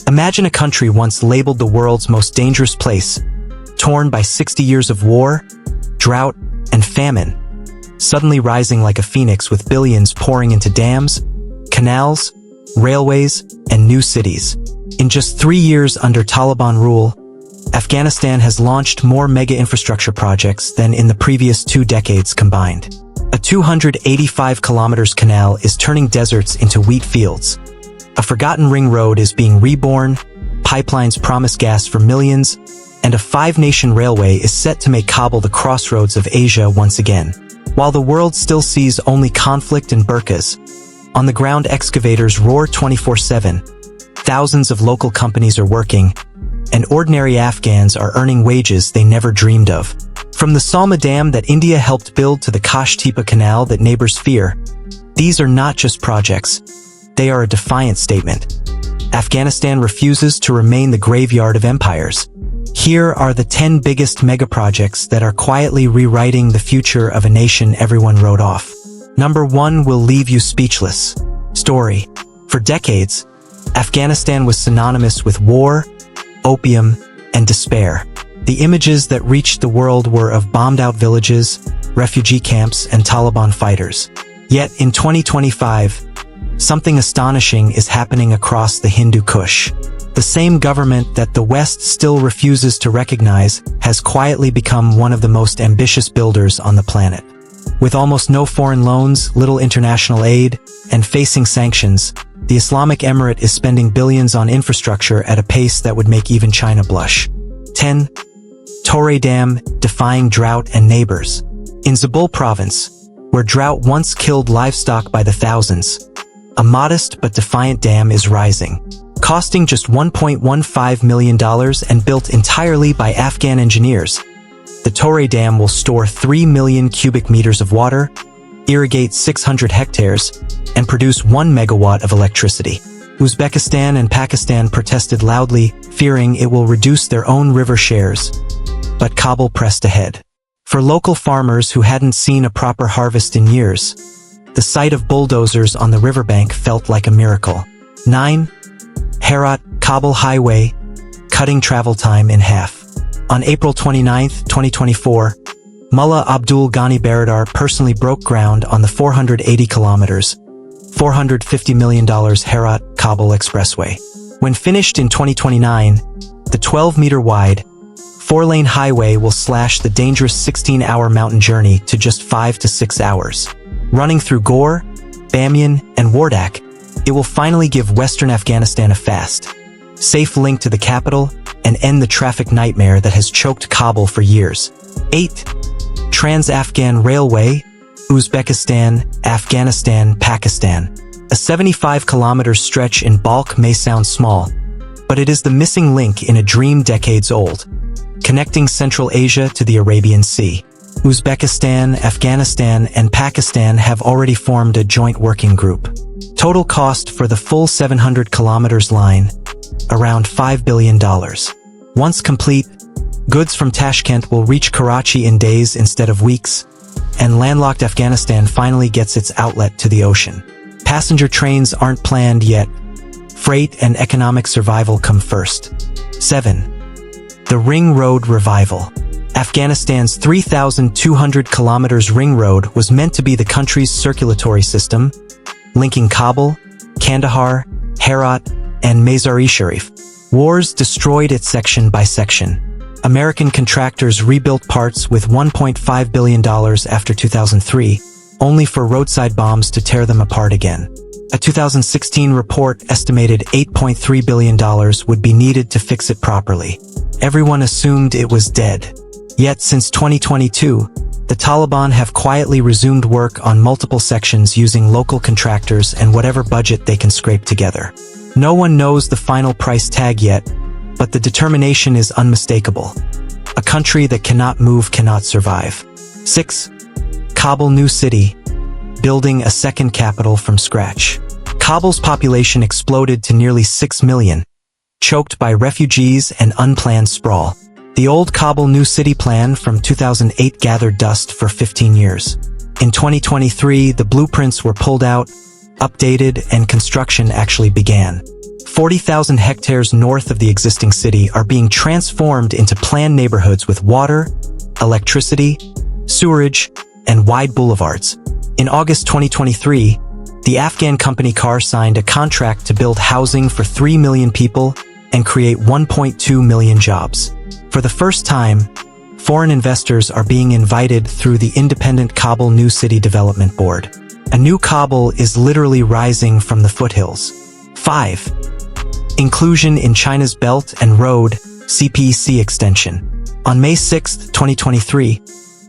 Imagine a country once labeled the world's most dangerous place, torn by 60 years of war, drought, and famine, suddenly rising like a phoenix with billions pouring into dams, canals, railways, and new cities. In just 3 years under Taliban rule, Afghanistan has launched more mega infrastructure projects than in the previous 2 decades combined. A 285 kilometers canal is turning deserts into wheat fields. A forgotten ring road is being reborn, pipelines promise gas for millions, and a 5-nation railway is set to make Kabul the crossroads of Asia once again. While the world still sees only conflict and burqas, on the ground excavators roar 24/7, thousands of local companies are working, and ordinary Afghans are earning wages they never dreamed of. From the Salma Dam that India helped build to the Qosh Tepa Canal that neighbors fear, these are not just projects. They are a defiant statement. Afghanistan refuses to remain the graveyard of empires. Here are the 10 biggest megaprojects that are quietly rewriting the future of a nation everyone wrote off. Number 1 will leave you speechless. Story. For decades, Afghanistan was synonymous with war, opium, and despair. The images that reached the world were of bombed-out villages, refugee camps, and Taliban fighters. Yet in 2025, something astonishing is happening across the Hindu Kush. The same government that the West still refuses to recognize has quietly become one of the most ambitious builders on the planet. With almost no foreign loans, little international aid, and facing sanctions, the Islamic Emirate is spending billions on infrastructure at a pace that would make even China blush. 10. Torre Dam, defying drought and neighbors. In Zabul province, where drought once killed livestock by the thousands, a modest but defiant dam is rising. Costing just $1.15 million and built entirely by Afghan engineers, the Torre Dam will store 3 million cubic meters of water, irrigate 600 hectares, and produce 1 megawatt of electricity. Uzbekistan and Pakistan protested loudly, fearing it will reduce their own river shares. But Kabul pressed ahead. For local farmers who hadn't seen a proper harvest in years, the sight of bulldozers on the riverbank felt like a miracle. 9. Herat-Kabul Highway, cutting travel time in half. On April 29, 2024, Mullah Abdul Ghani Baradar personally broke ground on the 480 kilometers, $450 million Herat-Kabul Expressway. When finished in 2029, the 12-meter-wide, 4-lane highway will slash the dangerous 16-hour mountain journey to just 5 to 6 hours. Running through Ghor, Bamyan, and Wardak, it will finally give Western Afghanistan a fast, safe link to the capital and end the traffic nightmare that has choked Kabul for years. 8. Trans-Afghan Railway, Uzbekistan, Afghanistan, Pakistan. A 75-kilometer stretch in bulk may sound small, but it is the missing link in a dream decades old, connecting Central Asia to the Arabian Sea. Uzbekistan, Afghanistan, and Pakistan have already formed a joint working group. Total cost for the full 700 kilometers line, around $5 billion. Once complete, goods from Tashkent will reach Karachi in days instead of weeks, and landlocked Afghanistan finally gets its outlet to the ocean. Passenger trains aren't planned yet. Freight and economic survival come first. 7. The Ring Road Revival. Afghanistan's 3,200 kilometers ring road was meant to be the country's circulatory system, linking Kabul, Kandahar, Herat, and Mazar-e-Sharif. Wars destroyed it section by section. American contractors rebuilt parts with $1.5 billion after 2003, only for roadside bombs to tear them apart again. A 2016 report estimated $8.3 billion would be needed to fix it properly. Everyone assumed it was dead. Yet since 2022, the Taliban have quietly resumed work on multiple sections using local contractors and whatever budget they can scrape together. No one knows the final price tag yet, but the determination is unmistakable. A country that cannot move cannot survive. 6. Kabul New City, building a second capital from scratch. Kabul's population exploded to nearly 6 million, choked by refugees and unplanned sprawl. The old Kabul New City plan from 2008 gathered dust for 15 years. In 2023, the blueprints were pulled out, updated, and construction actually began. 40,000 hectares north of the existing city are being transformed into planned neighborhoods with water, electricity, sewerage, and wide boulevards. In August 2023, the Afghan company KAR signed a contract to build housing for 3 million people and create 1.2 million jobs. For the first time, foreign investors are being invited through the independent Kabul New City Development Board. A new Kabul is literally rising from the foothills. 5. Inclusion in China's Belt and Road (CPEC) extension. On May 6, 2023,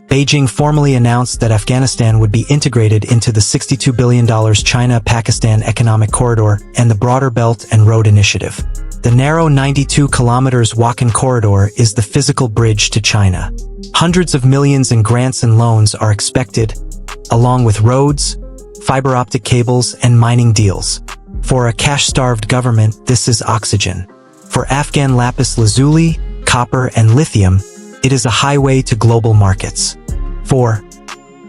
Beijing formally announced that Afghanistan would be integrated into the $62 billion China-Pakistan Economic Corridor and the broader Belt and Road Initiative. The narrow 92 kilometers Wakhan Corridor is the physical bridge to China. Hundreds of millions in grants and loans are expected, along with roads, fiber optic cables, and mining deals. For a cash-starved government, this is oxygen. For Afghan lapis lazuli, copper, and lithium, it is a highway to global markets. 4.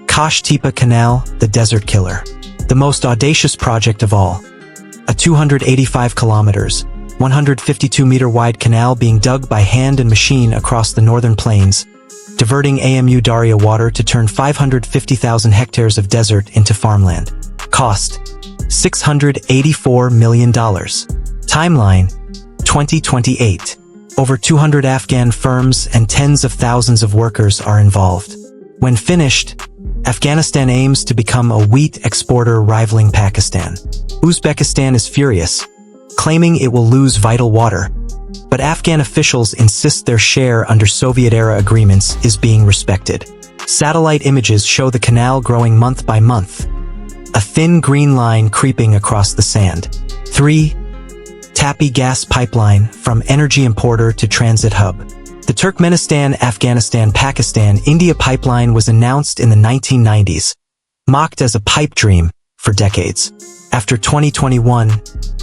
Qosh Tepa Canal, the desert killer. The most audacious project of all. A 285 kilometers, 152-meter wide canal being dug by hand and machine across the northern plains, diverting Amu Darya water to turn 550,000 hectares of desert into farmland. Cost: $684 million. Timeline: 2028. Over 200 Afghan firms and tens of thousands of workers are involved. When finished, Afghanistan aims to become a wheat exporter rivaling Pakistan. Uzbekistan is furious, claiming it will lose vital water, but Afghan officials insist their share under Soviet-era agreements is being respected. Satellite images show the canal growing month by month, a thin green line creeping across the sand. 3. Tapi gas pipeline from energy importer to transit hub. The Turkmenistan-Afghanistan-Pakistan-India pipeline was announced in the 1990s, mocked as a pipe dream for decades. After 2021,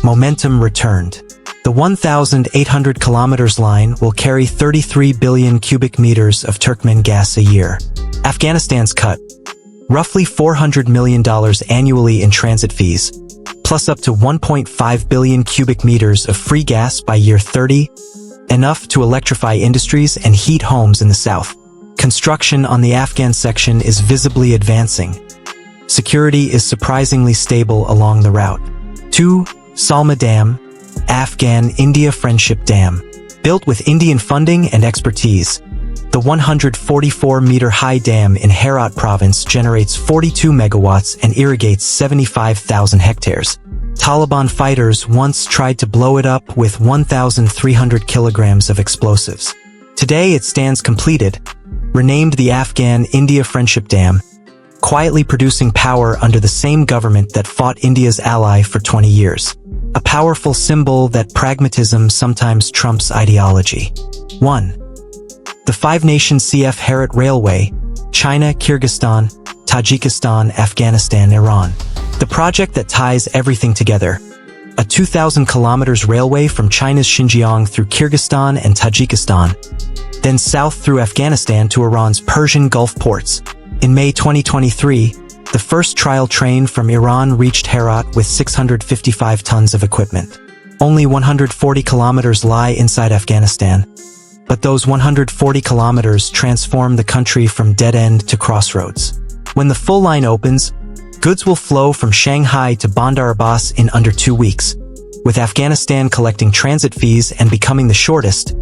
momentum returned. The 1,800 kilometers line will carry 33 billion cubic meters of Turkmen gas a year. Afghanistan's cut roughly $400 million annually in transit fees, plus up to 1.5 billion cubic meters of free gas by year 30, enough to electrify industries and heat homes in the south. Construction on the Afghan section is visibly advancing. Security is surprisingly stable along the route. 2. Salma Dam, Afghan-India Friendship Dam. Built with Indian funding and expertise, the 144-meter-high dam in Herat province generates 42 megawatts and irrigates 75,000 hectares. Taliban fighters once tried to blow it up with 1,300 kilograms of explosives. Today it stands completed, renamed the Afghan-India Friendship Dam, quietly producing power under the same government that fought India's ally for 20 years. A powerful symbol that pragmatism sometimes trumps ideology. 1. The five-nation CF Herat Railway, China, Kyrgyzstan, Tajikistan, Afghanistan, Iran. The project that ties everything together. A 2,000 kilometers railway from China's Xinjiang through Kyrgyzstan and Tajikistan, then south through Afghanistan to Iran's Persian Gulf ports. In May 2023, the first trial train from Iran reached Herat with 655 tons of equipment. Only 140 kilometers lie inside Afghanistan, but those 140 kilometers transform the country from dead end to crossroads. When the full line opens, goods will flow from Shanghai to Bandar Abbas in under 2 weeks, with Afghanistan collecting transit fees and becoming the shortest,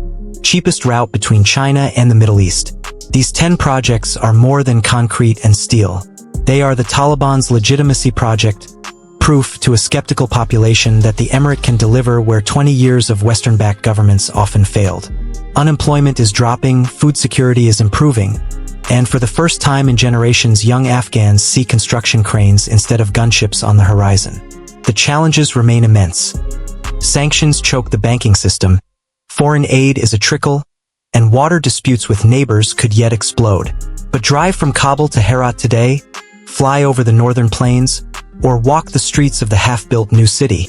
cheapest route between China and the Middle East. These 10 projects are more than concrete and steel. They are the Taliban's legitimacy project, proof to a skeptical population that the emirate can deliver where 20 years of Western-backed governments often failed. Unemployment is dropping, food security is improving, and for the first time in generations, young Afghans see construction cranes instead of gunships on the horizon. The challenges remain immense. Sanctions choke the banking system, foreign aid is a trickle, and water disputes with neighbors could yet explode. But drive from Kabul to Herat today, fly over the northern plains, or walk the streets of the half-built new city.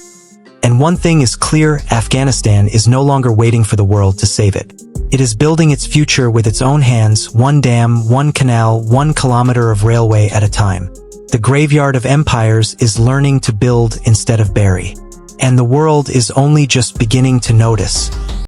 And one thing is clear, Afghanistan is no longer waiting for the world to save it. It is building its future with its own hands, one dam, one canal, 1 kilometer of railway at a time. The graveyard of empires is learning to build instead of bury. And the world is only just beginning to notice.